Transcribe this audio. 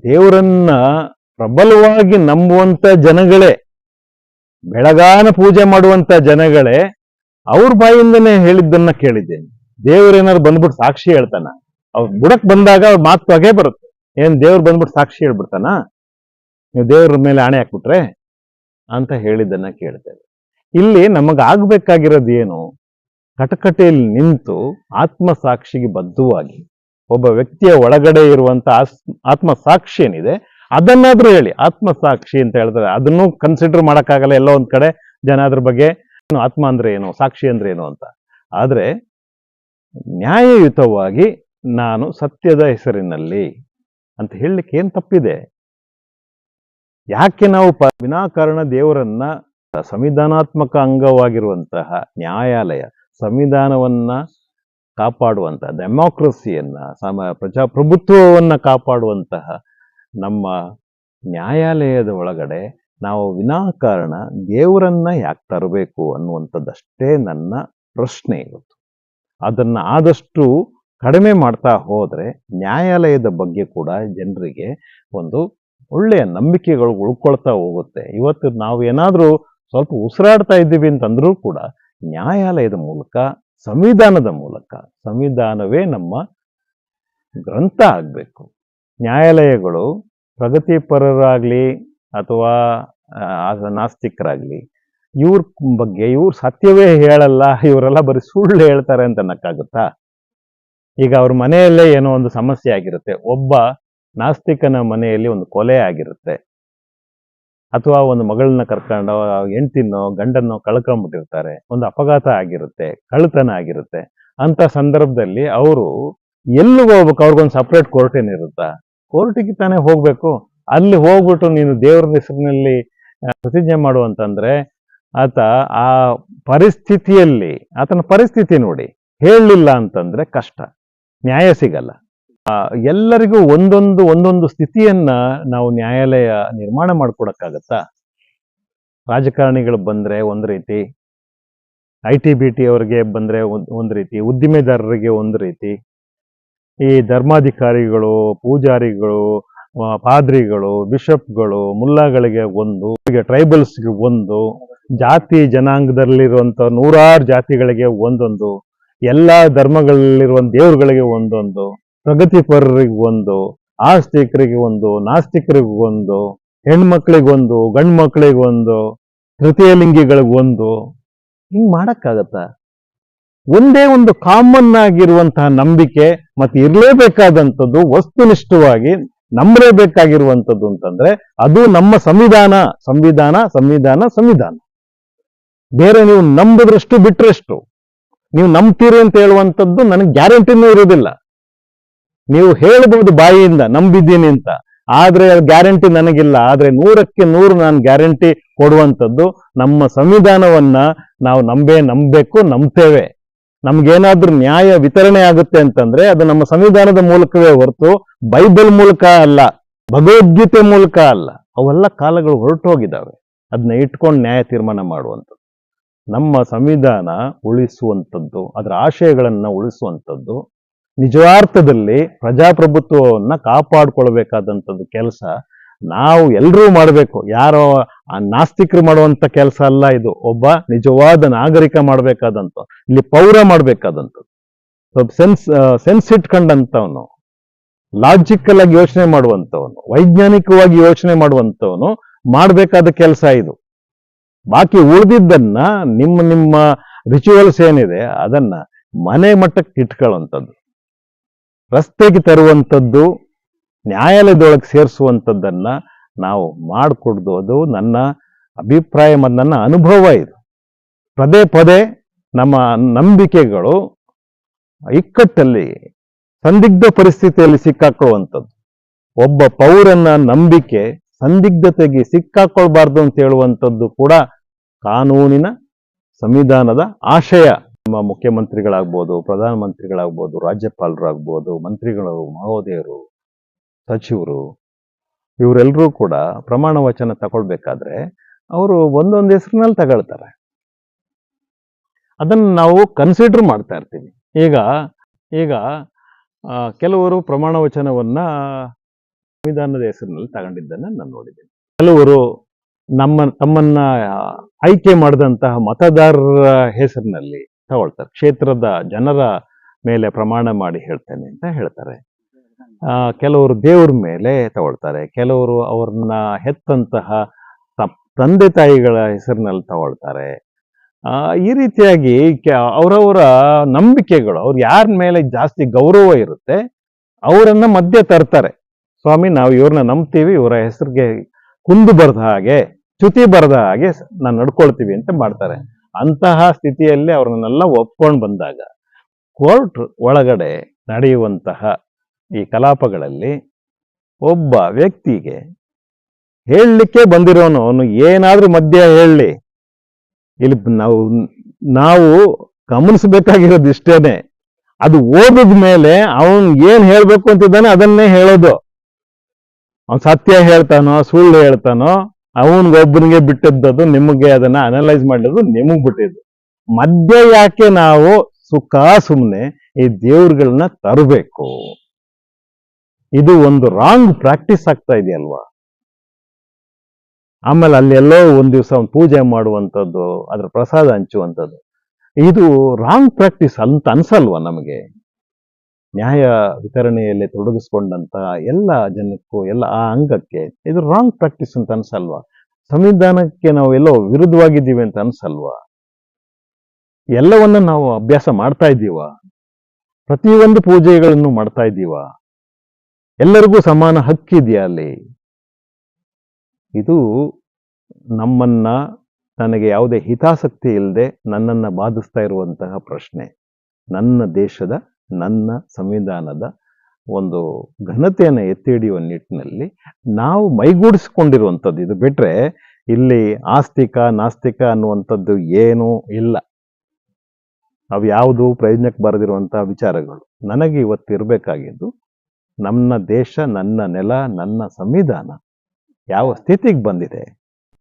ದೇವರನ್ನ ಪ್ರಬಲವಾಗಿ ನಂಬುವಂತ ಜನಗಳೇ, ಬೆಳಗಾನ ಪೂಜೆ ಮಾಡುವಂತ ಜನಗಳೇ ಅವ್ರ ಬಾಯಿಂದನೇ ಹೇಳಿದ್ದನ್ನ ಕೇಳಿದ್ದೇನೆ. ದೇವ್ರೇನಾದ್ರು ಬಂದ್ಬಿಟ್ಟು ಸಾಕ್ಷಿ ಹೇಳ್ತಾನ? ಅವ್ರು ಬುಡಕ್ ಬಂದಾಗ ಅವ್ರ ಮಾತು ಹಾಗೆ ಬರುತ್ತೆ. ಏನ್ ದೇವ್ರು ಬಂದ್ಬಿಟ್ಟು ಸಾಕ್ಷಿ ಹೇಳ್ಬಿಡ್ತಾನ? ನೀವು ದೇವ್ರ ಮೇಲೆ ಆಣೆ ಹಾಕ್ಬಿಟ್ರೆ ಅಂತ ಹೇಳಿದ್ದನ್ನ ಕೇಳ್ತೇವೆ. ಇಲ್ಲಿ ನಮಗಾಗ್ಬೇಕಾಗಿರೋದು ಏನು? ಕಟಕಟೆಯಲ್ಲಿ ನಿಂತು ಆತ್ಮಸಾಕ್ಷಿಗೆ ಬದ್ಧವಾಗಿ ಒಬ್ಬ ವ್ಯಕ್ತಿಯ ಒಳಗಡೆ ಇರುವಂತ ಆತ್ಮಸಾಕ್ಷಿ ಏನಿದೆ ಅದನ್ನಾದ್ರೂ ಹೇಳಿ. ಆತ್ಮಸಾಕ್ಷಿ ಅಂತ ಹೇಳ್ತಾರೆ, ಅದನ್ನು ಕನ್ಸಿಡರ್ ಮಾಡಕ್ಕಾಗಲ್ಲ. ಎಲ್ಲೋ ಒಂದ್ ಕಡೆ ಜನ ಅದ್ರ ಬಗ್ಗೆ ಆತ್ಮ ಅಂದ್ರೆ ಏನು, ಸಾಕ್ಷಿ ಅಂದ್ರೆ ಏನು ಅಂತ. ಆದ್ರೆ ನ್ಯಾಯಯುತವಾಗಿ ನಾನು ಸತ್ಯದ ಹೆಸರಿನಲ್ಲಿ ಅಂತ ಹೇಳಲಿಕ್ಕೆ ಏನ್ ತಪ್ಪಿದೆ? ಯಾಕೆ ನಾವು ವಿನಾಕಾರಣ ದೇವರನ್ನ ಸಂವಿಧಾನಾತ್ಮಕ ಅಂಗವಾಗಿರುವಂತಹ ನ್ಯಾಯಾಲಯ, ಸಂವಿಧಾನವನ್ನ ಕಾಪಾಡುವಂತಹ, ಡೆಮಾಕ್ರಸಿಯನ್ನ, ಪ್ರಜಾಪ್ರಭುತ್ವವನ್ನ ಕಾಪಾಡುವಂತಹ ನಮ್ಮ ನ್ಯಾಯಾಲಯದ ಒಳಗಡೆ ನಾವು ವಿನಾಕಾರಣ ದೇವರನ್ನ ಯಾಕೆ ತರಬೇಕು ಅನ್ನುವಂಥದ್ದಷ್ಟೇ ನನ್ನ ಪ್ರಶ್ನೆ ಇವತ್ತು. ಅದನ್ನ ಆದಷ್ಟು ಕಡಿಮೆ ಮಾಡ್ತಾ ಹೋದ್ರೆ ನ್ಯಾಯಾಲಯದ ಬಗ್ಗೆ ಕೂಡ ಜನರಿಗೆ ಒಂದು ಒಳ್ಳೆಯ ನಂಬಿಕೆಗಳು ಉಳ್ಕೊಳ್ತಾ ಹೋಗುತ್ತೆ. ಇವತ್ತು ನಾವು ಏನಾದ್ರೂ ಸ್ವಲ್ಪ ಉಸಿರಾಡ್ತಾ ಇದ್ದೀವಿ ಅಂತಂದ್ರೂ ಕೂಡ ನ್ಯಾಯಾಲಯದ ಮೂಲಕ, ಸಂವಿಧಾನದ ಮೂಲಕ, ಸಂವಿಧಾನವೇ ನಮ್ಮ ಗ್ರಂಥ ಆಗ್ಬೇಕು. ನ್ಯಾಯಾಲಯಗಳು ಪ್ರಗತಿಪರರಾಗ್ಲಿ ಅಥವಾ ನಾಸ್ತಿಕರಾಗ್ಲಿ ಇವ್ರ ಬಗ್ಗೆ ಇವ್ರು ಸತ್ಯವೇ ಹೇಳಲ್ಲ, ಇವರೆಲ್ಲ ಬರೀ ಸುಳ್ಳು ಹೇಳ್ತಾರೆ ಅಂತ ಅನ್ನಕ್ಕಾಗುತ್ತಾ? ಈಗ ಅವ್ರ ಮನೆಯಲ್ಲೇ ಏನೋ ಒಂದು ಸಮಸ್ಯೆ ಆಗಿರುತ್ತೆ, ಒಬ್ಬ ನಾಸ್ತಿಕನ ಮನೆಯಲ್ಲಿ ಒಂದು ಕೊಲೆ ಆಗಿರುತ್ತೆ, ಅಥವಾ ಒಂದು ಮಗಳನ್ನ ಕರ್ಕೊಂಡು ಹೆಂಡ್ತಿನೋ ಗಂಡನ್ನೋ ಕಳ್ಕೊಂಡ್ಬಿಟ್ಟಿರ್ತಾರೆ, ಒಂದು ಅಪಘಾತ ಆಗಿರುತ್ತೆ, ಕಳ್ಳತನ ಆಗಿರುತ್ತೆ. ಅಂತ ಸಂದರ್ಭದಲ್ಲಿ ಅವರು ಎಲ್ಲಿಗೆ ಹೋಗ್ಬೇಕು? ಅವ್ರಿಗೊಂದು ಸಪ್ರೇಟ್ ಕೋರ್ಟ್ ಏನಿರುತ್ತಾ? ಕೋರ್ಟಿಗೆ ತಾನೇ ಹೋಗ್ಬೇಕು. ಅಲ್ಲಿ ಹೋಗ್ಬಿಟ್ಟು ನೀನು ದೇವರ ಹೆಸರಿನಲ್ಲಿ ಪ್ರತಿಜ್ಞೆ ಮಾಡುವಂತಂದ್ರೆ ಆತ ಆ ಪರಿಸ್ಥಿತಿಯಲ್ಲಿ, ಆತನ ಪರಿಸ್ಥಿತಿ ನೋಡಿ ಹೇಳಲಿಲ್ಲ ಅಂತಂದ್ರೆ ಕಷ್ಟ, ನ್ಯಾಯ ಸಿಗಲ್ಲ. ಎಲ್ಲರಿಗೂ ಒಂದೊಂದು ಸ್ಥಿತಿಯನ್ನ ನಾವು ನ್ಯಾಯಾಲಯ ನಿರ್ಮಾಣ ಮಾಡ್ಕೊಡಕ್ಕಾಗತ್ತಾ? ರಾಜಕಾರಣಿಗಳು ಬಂದ್ರೆ ಒಂದ್ ರೀತಿ, ITBT ಅವರಿಗೆ ಬಂದ್ರೆ ಒಂದ್ ರೀತಿ, ಉದ್ದಿಮೆದಾರರಿಗೆ ಒಂದ್ ರೀತಿ, ಈ ಧರ್ಮಾಧಿಕಾರಿಗಳು, ಪೂಜಾರಿಗಳು, ಪಾದ್ರಿಗಳು, ಬಿಷಪ್ಗಳು, ಮುಲ್ಲಾಗಳಿಗೆ ಒಂದು, ಟ್ರೈಬಲ್ಸ್ಗೆ ಒಂದು, ಜಾತಿ ಜನಾಂಗದಲ್ಲಿರುವಂತ 100 ಜಾತಿಗಳಿಗೆ ಒಂದೊಂದು, ಎಲ್ಲಾ ಧರ್ಮಗಳಲ್ಲಿರುವಂತ ದೇವರುಗಳಿಗೆ ಒಂದೊಂದು, ಪ್ರಗತಿಪರರಿಗೆ ಒಂದು, ಆಸ್ತಿಕರಿಗೆ ಒಂದು, ನಾಸ್ತಿಕರಿಗೆ ಒಂದು, ಹೆಣ್ಮಕ್ಳಿಗೊಂದು, ಗಂಡು ಮಕ್ಳಿಗೊಂದು, ತೃತೀಯ ಲಿಂಗಿಗಳಿಗೊಂದು. ಹಿಂಗ್ ಮಾಡಕ್ಕಾಗತ್ತ? ಒಂದೇ ಒಂದು ಕಾಮನ್ ಆಗಿರುವಂತಹ ನಂಬಿಕೆ ಮತ್ತೆ ಇರಲೇಬೇಕಾದಂಥದ್ದು, ವಸ್ತುನಿಷ್ಠವಾಗಿ ನಂಬಲೇಬೇಕಾಗಿರುವಂಥದ್ದು ಅಂತಂದ್ರೆ ಅದು ನಮ್ಮ ಸಂವಿಧಾನ. ಸಂವಿಧಾನ ಸಂವಿಧಾನ ಸಂವಿಧಾನ. ಬೇರೆ ನೀವು ನಂಬಿದ್ರಷ್ಟು ಬಿಟ್ರಷ್ಟು. ನೀವು ನಂಬ್ತೀರಿ ಅಂತ ಹೇಳುವಂಥದ್ದು ನನಗೆ ಗ್ಯಾರಂಟಿನೂ ಇರೋದಿಲ್ಲ. ನೀವು ಹೇಳ್ಬೋದು ಬಾಯಿಯಿಂದ ನಂಬಿದ್ದೀನಿ ಅಂತ, ಆದ್ರೆ ಗ್ಯಾರಂಟಿ ನನಗಿಲ್ಲ. ಆದ್ರೆ 100ಕ್ಕೆ 100 ನಾನು ಗ್ಯಾರಂಟಿ ಕೊಡುವಂಥದ್ದು ನಮ್ಮ ಸಂವಿಧಾನವನ್ನ ನಾವು ನಂಬಬೇಕು, ನಂಬ್ತೇವೆ. ನಮ್ಗೇನಾದ್ರೂ ನ್ಯಾಯ ವಿತರಣೆ ಆಗುತ್ತೆ ಅಂತಂದ್ರೆ ಅದು ನಮ್ಮ ಸಂವಿಧಾನದ ಮೂಲಕವೇ ಹೊರತು ಬೈಬಲ್ ಮೂಲಕ ಅಲ್ಲ, ಭಗವದ್ಗೀತೆ ಮೂಲಕ ಅಲ್ಲ. ಅವೆಲ್ಲ ಕಾಲಗಳು ಹೊರಟೋಗಿದ್ದಾವೆ. ಅದನ್ನ ಇಟ್ಕೊಂಡು ನ್ಯಾಯ ತೀರ್ಮಾನ ಮಾಡುವಂಥದ್ದು. ನಮ್ಮ ಸಂವಿಧಾನ ಉಳಿಸುವಂಥದ್ದು, ಅದರ ಆಶಯಗಳನ್ನ ಉಳಿಸುವಂಥದ್ದು, ನಿಜಾರ್ಥದಲ್ಲಿ ಪ್ರಜಾಪ್ರಭುತ್ವವನ್ನ ಕಾಪಾಡ್ಕೊಳ್ಬೇಕಾದಂಥದ್ದು ಕೆಲಸ ನಾವು ಎಲ್ಲರೂ ಮಾಡಬೇಕು. ಯಾರೋ ನಾಸ್ತಿಕರು ಮಾಡುವಂತ ಕೆಲಸ ಅಲ್ಲ ಇದು. ಒಬ್ಬ ನಿಜವಾದ ನಾಗರಿಕ ಮಾಡ್ಬೇಕಾದಂತ, ಇಲ್ಲಿ ಪೌರ ಮಾಡ್ಬೇಕಾದಂಥದ್ದು, ಸೆನ್ಸ್ ಇಟ್ಕೊಂಡಂತವನು, ಲಾಜಿಕಲ್ ಆಗಿ ಯೋಚನೆ ಮಾಡುವಂತವನು, ವೈಜ್ಞಾನಿಕವಾಗಿ ಯೋಚನೆ ಮಾಡುವಂತವನು ಮಾಡ್ಬೇಕಾದ ಕೆಲಸ ಇದು. ಬಾಕಿ ಉಳಿದಿದ್ದನ್ನ ನಿಮ್ಮ ರಿಚುವಲ್ಸ್ ಏನಿದೆ ಅದನ್ನ ಮನೆ ಮಟ್ಟಕ್ಕೆ ಇಟ್ಕೊಳ್ಳುವಂಥದ್ದು, ರಸ್ತೆಗೆ ತರುವಂಥದ್ದು, ನ್ಯಾಯಾಲಯದೊಳಗೆ ಸೇರಿಸುವಂಥದ್ದನ್ನ ನಾವು ಮಾಡಿಕೊಡ್ದು. ಅದು ನನ್ನ ಅಭಿಪ್ರಾಯ ಮತ್ತು ನನ್ನ ಅನುಭವ. ಇದು ಪದೇ ಪದೇ ನಮ್ಮ ನಂಬಿಕೆಗಳು ಇಕ್ಕಟ್ಟಲ್ಲಿ, ಸಂದಿಗ್ಧ ಪರಿಸ್ಥಿತಿಯಲ್ಲಿ ಸಿಕ್ಕಾಕೊಳ್ಳುವಂಥದ್ದು. ಒಬ್ಬ ಪೌರನ ನಂಬಿಕೆ ಸಂದಿಗ್ಧತೆಗೆ ಸಿಕ್ಕಾಕೊಳ್ಬಾರ್ದು ಅಂತ ಹೇಳುವಂಥದ್ದು ಕೂಡ ಕಾನೂನಿನ, ಸಂವಿಧಾನದ ಆಶಯ. ನಮ್ಮ ಮುಖ್ಯಮಂತ್ರಿಗಳಾಗ್ಬೋದು, ಪ್ರಧಾನಮಂತ್ರಿಗಳಾಗ್ಬೋದು, ರಾಜ್ಯಪಾಲರಾಗ್ಬೋದು, ಮಂತ್ರಿಗಳು, ಮಹೋದಯರು, ಸಚಿವರು, ಇವರೆಲ್ಲರೂ ಕೂಡ ಪ್ರಮಾಣ ವಚನ ತಗೊಳ್ಬೇಕಾದ್ರೆ ಅವರು ಒಂದೊಂದು ಹೆಸರಿನಲ್ಲಿ ತಗೊಳ್ತಾರೆ. ಅದನ್ನು ನಾವು ಕನ್ಸಿಡರ್ ಮಾಡ್ತಾ ಇರ್ತೀವಿ. ಈಗ ಕೆಲವರು ಪ್ರಮಾಣ ವಚನವನ್ನ ಸಂವಿಧಾನದ ಹೆಸರಿನಲ್ಲಿ ತಗೊಂಡಿದ್ದನ್ನ ನಾನು ನೋಡಿದ್ದೇನೆ. ಕೆಲವರು ತಮ್ಮನ್ನ ಆಯ್ಕೆ ಮಾಡಿದಂತಹ ಮತದಾರರ ಹೆಸರಿನಲ್ಲಿ ತಗೊಳ್ತಾರೆ. ಕ್ಷೇತ್ರದ ಜನರ ಮೇಲೆ ಪ್ರಮಾಣ ಮಾಡಿ ಹೇಳ್ತೇನೆ ಅಂತ ಹೇಳ್ತಾರೆ. ಕೆಲವರು ದೇವ್ರ ಮೇಲೆ ತಗೊಳ್ತಾರೆ, ಕೆಲವರು ಅವ್ರನ್ನ ಹೆತ್ತಂತಹ ತಂದೆ ತಾಯಿಗಳ ಹೆಸರಿನಲ್ಲಿ ತಗೊಳ್ತಾರೆ. ಈ ರೀತಿಯಾಗಿ ಅವರವರ ನಂಬಿಕೆಗಳು, ಅವ್ರು ಯಾರ ಮೇಲೆ ಜಾಸ್ತಿ ಗೌರವ ಇರುತ್ತೆ ಅವರನ್ನ ಮಧ್ಯೆ ತರ್ತಾರೆ. ಸ್ವಾಮಿ, ನಾವು ಇವ್ರನ್ನ ನಂಬ್ತೀವಿ, ಇವರ ಹೆಸರಿಗೆ ಕುಂದು ಬರದ ಹಾಗೆ, ಚ್ಯುತಿ ಬರದ ಹಾಗೆ ನಾವು ನಡ್ಕೊಳ್ತೀವಿ ಅಂತ ಮಾಡ್ತಾರೆ. ಅಂತಹ ಸ್ಥಿತಿಯಲ್ಲಿ ಅವ್ರನ್ನೆಲ್ಲ ಒಪ್ಕೊಂಡು ಬಂದಾಗ ಕೋರ್ಟ್ ಒಳಗಡೆ ನಡೆಯುವಂತಹ ಈ ಕಲಾಪಗಳಲ್ಲಿ ಒಬ್ಬ ವ್ಯಕ್ತಿಗೆ ಹೇಳಲಿಕ್ಕೆ ಬಂದಿರೋನು ಅವನು ಏನಾದ್ರೂ ಮಧ್ಯ ಹೇಳಲಿ, ಇಲ್ಲಿ ನಾವು ಗಮನಿಸಬೇಕಾಗಿರೋದು ಇಷ್ಟೇನೆ, ಅದು ಓದಿದ ಮೇಲೆ ಅವನ್ ಏನ್ ಹೇಳ್ಬೇಕು ಅಂತಿದ್ದಾನೆ ಅದನ್ನೇ ಹೇಳೋದು. ಅವನ್ ಸತ್ಯ ಹೇಳ್ತಾನೋ ಸುಳ್ಳು ಹೇಳ್ತಾನೋ ಅವನಿಗೊಬ್ಬನಿಗೆ ಬಿಟ್ಟದ್ದು, ನಿಮಗೆ ಅದನ್ನ ಅನಲೈಸ್ ಮಾಡೋದು ನಿಮಗ್ ಬಿಟ್ಟಿದ್ದು. ಮಧ್ಯ ಯಾಕೆ ನಾವು ಸುಮ್ಮನೆ ಈ ದೇವ್ರುಗಳನ್ನ ತರಬೇಕು? ಇದು ಒಂದು ರಾಂಗ್ ಪ್ರಾಕ್ಟೀಸ್ ಆಗ್ತಾ ಇದೆಯಲ್ವಾ? ಆಮೇಲೆ ಅಲ್ಲೆಲ್ಲೋ ಒಂದ್ ದಿವಸ ಪೂಜೆ ಮಾಡುವಂಥದ್ದು, ಅದ್ರ ಪ್ರಸಾದ ಹಂಚುವಂಥದ್ದು, ಇದು ರಾಂಗ್ ಪ್ರಾಕ್ಟೀಸ್ ಅಂತ ಅನ್ಸಲ್ವಾ ನಮಗೆ? ನ್ಯಾಯ ವಿತರಣೆಯಲ್ಲಿ ತೊಡಗಿಸ್ಕೊಂಡಂತಹ ಎಲ್ಲ ಜನಕ್ಕೂ, ಎಲ್ಲ ಆ ಅಂಗಕ್ಕೆ ಇದು ರಾಂಗ್ ಪ್ರಾಕ್ಟೀಸ್ ಅಂತ ಅನ್ಸಲ್ವಾ? ಸಂವಿಧಾನಕ್ಕೆ ನಾವು ಎಲ್ಲೋ ವಿರುದ್ಧವಾಗಿದ್ದೀವಿ ಅಂತ ಅನ್ಸಲ್ವಾ? ಎಲ್ಲವನ್ನ ನಾವು ಅಭ್ಯಾಸ ಮಾಡ್ತಾ ಇದ್ದೀವ? ಪ್ರತಿಯೊಂದು ಪೂಜೆಗಳನ್ನು ಮಾಡ್ತಾ ಇದ್ದೀವ? ಎಲ್ಲರಿಗೂ ಸಮಾನ ಹಕ್ಕಿದೆಯಾ ಅಲ್ಲಿ? ಇದು ನಮ್ಮನ್ನ, ನನಗೆ ಯಾವುದೇ ಹಿತಾಸಕ್ತಿ ಇಲ್ಲದೆ ನನ್ನನ್ನು ಬಾಧಿಸ್ತಾ ಇರುವಂತಹ ಪ್ರಶ್ನೆ. ನನ್ನ ದೇಶದ, ನನ್ನ ಸಂವಿಧಾನದ ಒಂದು ಘನತೆಯನ್ನು ಎತ್ತಿ ಹಿಡಿಯುವ ನಿಟ್ಟಿನಲ್ಲಿ ನಾವು ಮೈಗೂಡಿಸಿಕೊಂಡಿರುವಂಥದ್ದು ಇದು. ಬಿಟ್ರೆ ಇಲ್ಲಿ ಆಸ್ತಿಕ ನಾಸ್ತಿಕ ಅನ್ನುವಂಥದ್ದು ಏನೂ ಇಲ್ಲ. ಅವು ಯಾವುದು ಪ್ರಯೋಜನಕ್ಕೆ ಬರದಿರುವಂತಹ ವಿಚಾರಗಳು. ನನಗೆ ಇವತ್ತು ಇರಬೇಕಾಗಿದ್ದು ನನ್ನ ದೇಶ, ನನ್ನ ನೆಲ, ನನ್ನ ಸಂವಿಧಾನ ಯಾವ ಸ್ಥಿತಿಗೆ ಬಂದಿದೆ,